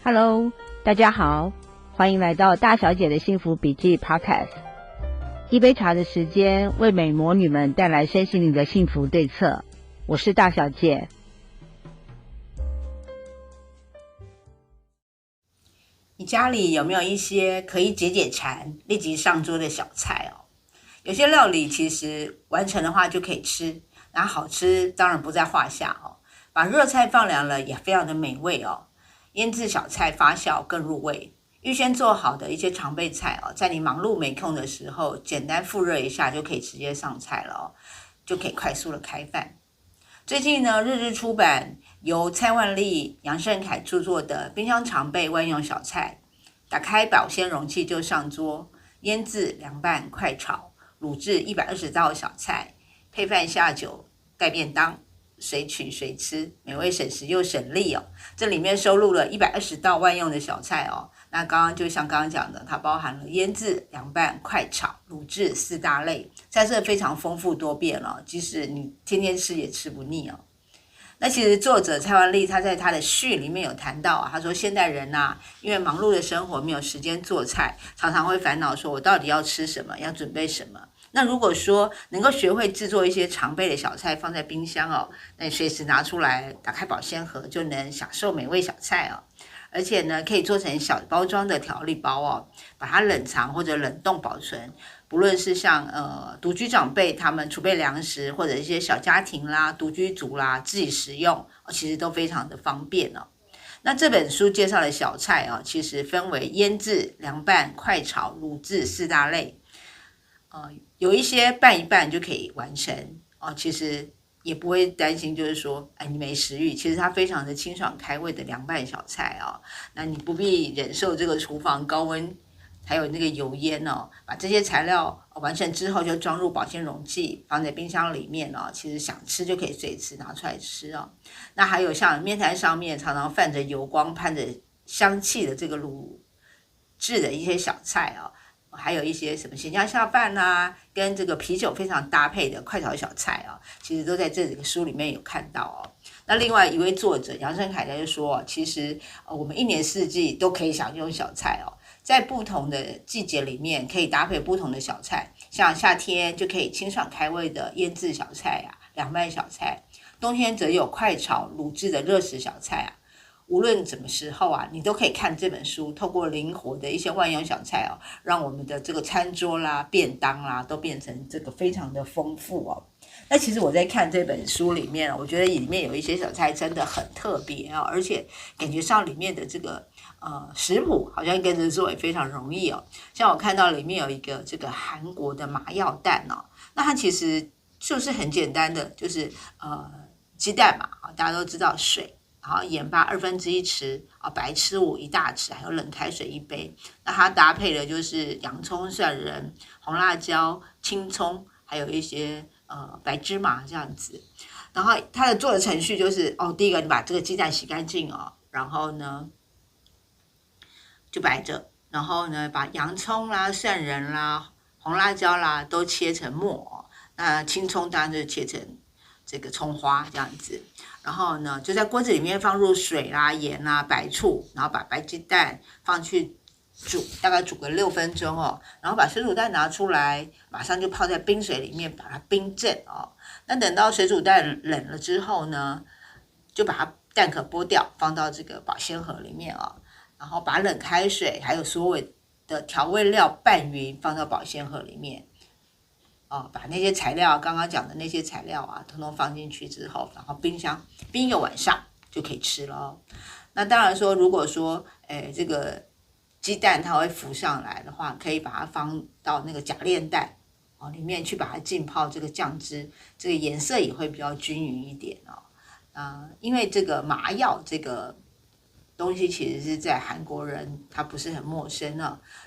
Hello， 大家好，欢迎来到大小姐的幸福笔记 Podcast。一杯茶的时间，为美魔女们带来身心灵的幸福对策。我是大小姐。你家里有没有一些可以解解馋、立即上桌的小菜哦？有些料理其实完成的话就可以吃，然后好吃当然不在话下哦。把热菜放凉了也非常的美味哦。腌制小菜发酵更入味。预先做好的一些常备菜哦，在你忙碌没空的时候，简单复热一下就可以直接上菜了哦，就可以快速的开饭。最近呢，日日出版由蔡万丽、杨胜凯著作的冰箱常备万用小菜，打开保鲜容器就上桌，腌制、凉拌、快炒、卤制120道小菜，配饭下酒，盖便当，随取随吃，美味省时又省力哦。这里面收录了120道万用的小菜哦。那就像刚刚讲的，它包含了腌制、凉拌、快炒、卤制4大类，菜色非常丰富多变哦，即使你天天吃也吃不腻哦。那其实作者蔡万丽他在他的序里面有谈到他说现代人因为忙碌的生活没有时间做菜，常常会烦恼说我到底要吃什么，要准备什么。那如果说能够学会制作一些常备的小菜放在冰箱哦，那你随时拿出来，打开保鲜盒就能享受美味小菜哦。而且呢，可以做成小包装的调理包哦，把它冷藏或者冷冻保存。不论是像独居长辈他们储备粮食，或者一些小家庭啦、独居族啦自己食用，其实都非常的方便哦。那这本书介绍的小菜其实分为腌制、凉拌、快炒、卤制4大类。有一些拌一拌就可以完成哦，其实也不会担心就是说你没食欲，其实它非常的清爽开胃的凉拌小菜哦。那你不必忍受这个厨房高温还有那个油烟哦。把这些材料完成之后就装入保鲜容器，放在冰箱里面哦，其实想吃就可以随时拿出来吃哦。那还有像面摊上面常常泛着油光盼着香气的这个卤制的一些小菜哦，还有一些什么咸酱下饭跟这个啤酒非常搭配的快炒小菜其实都在这个书里面有看到哦。那另外一位作者杨胜凯就说其实我们1年4季都可以享用小菜哦，在不同的季节里面可以搭配不同的小菜，像夏天就可以清爽开胃的腌制小菜凉拌小菜，冬天则有快炒卤制的热食小菜无论什么时候你都可以看这本书，透过灵活的一些万用小菜让我们的这个餐桌啦、便当啦都变成这个非常的丰富哦。那其实我在看这本书里面我觉得里面有一些小菜真的很特别而且感觉上里面的这个食谱好像跟着做也非常容易哦。像我看到里面有一个这个韩国的麻药蛋那它其实就是很简单的，就是鸡蛋嘛大家都知道水。然后盐巴1/2匙白吃51大匙，还有冷开水1杯。那它搭配的就是洋葱、蒜仁、红辣椒、青葱，还有一些白芝麻这样子。然后它的做的程序就是第一个你把这个鸡蛋洗干净然后呢就摆着，然后呢把洋葱啦、蒜仁啦、红辣椒啦都切成末那青葱当然就切成这个葱花这样子。然后呢，就在锅子里面放入水啦、盐啦、白醋，然后把白鸡蛋放去煮，大概煮个6分钟然后把水煮蛋拿出来，马上就泡在冰水里面，把它冰镇那等到水煮蛋冷了之后呢，就把它蛋壳剥掉，放到这个保鲜盒里面然后把冷开水还有所有的调味料拌匀，放到保鲜盒里面。把那些材料刚刚讲的那些材料统统放进去之后，然后冰箱冰1个晚上就可以吃了那当然说，如果说这个鸡蛋它会浮上来的话，可以把它放到那个夹链袋里面去，把它浸泡这个酱汁，这个颜色也会比较均匀一点因为这个麻药这个东西其实是在韩国人他不是很陌生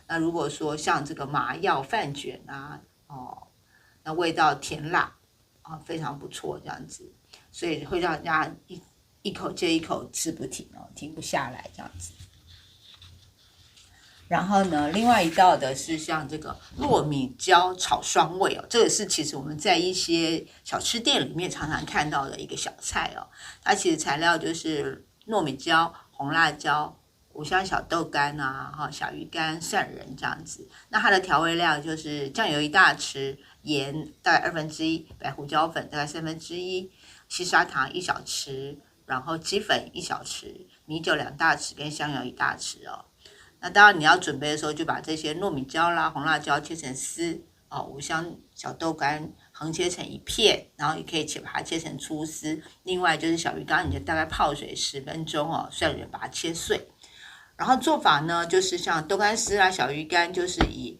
那如果说像这个麻药饭卷那味道甜辣非常不错这样子，所以会让人家一口接一口吃不停停不下来这样子。然后呢，另外一道的是像这个糯米椒炒双味这个是其实我们在一些小吃店里面常常看到的一个小菜它其实材料就是糯米椒、红辣椒、五香小豆干啊，小鱼干、蒜仁这样子。那它的调味料就是酱油1大匙，盐大概1/2，白胡椒粉大概1/3，细砂糖1小匙，然后鸡粉1小匙，米酒2大匙跟香油1大匙哦。那当然你要准备的时候，就把这些糯米椒啦、红辣椒切成丝哦，五香小豆干横切成1片，然后也可以把它切成粗丝。另外就是小鱼干，你就大概泡水10分钟哦，蒜仁把它切碎。然后做法呢，就是像豆干丝啊、小鱼干，就是以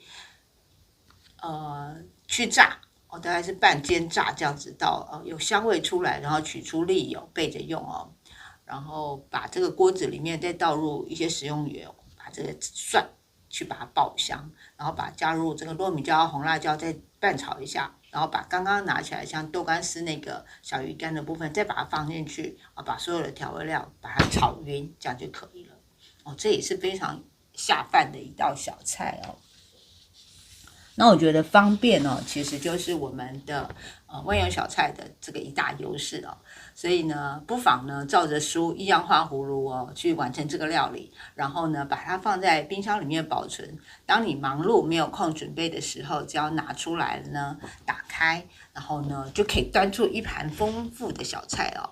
去炸哦，大概是半煎炸这样子到有香味出来，然后取出粒油备着用哦。然后把这个锅子里面再倒入一些食用油，把这个蒜去把它爆香，然后加入这个糯米椒、红辣椒再拌炒一下，然后把刚刚拿起来像豆干丝那个小鱼干的部分再把它放进去啊，把所有的调味料把它炒匀，这样就可以了哦。这也是非常下饭的一道小菜哦。那我觉得方便哦，其实就是我们的万用小菜的这个一大优势哦。所以呢，不妨呢照着书一样画葫芦哦，去完成这个料理，然后呢把它放在冰箱里面保存。当你忙碌没有空准备的时候，只要拿出来呢，打开，然后呢就可以端出一盘丰富的小菜哦。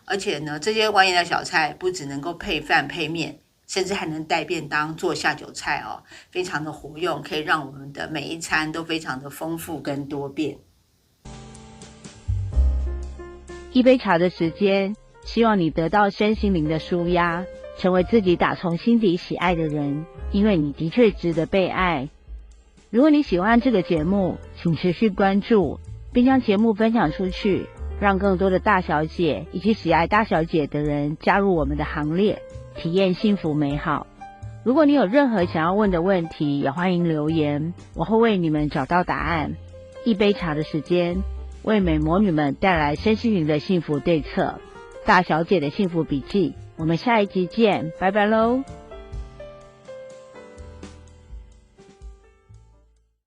而且呢，这些万用的小菜不只能够配饭配面，甚至还能带便当做下酒菜哦，非常的活用，可以让我们的每一餐都非常的丰富跟多变。一杯茶的时间，希望你得到身心灵的抒压，成为自己打从心底喜爱的人，因为你的确值得被爱。如果你喜欢这个节目，请持续关注，并将节目分享出去，让更多的大小姐以及喜爱大小姐的人加入我们的行列，体验幸福美好。如果你有任何想要问的问题，也欢迎留言，我会为你们找到答案。一杯茶的时间，为美魔女们带来身心灵的幸福对策，大小姐的幸福笔记，我们下一集见，拜拜喽。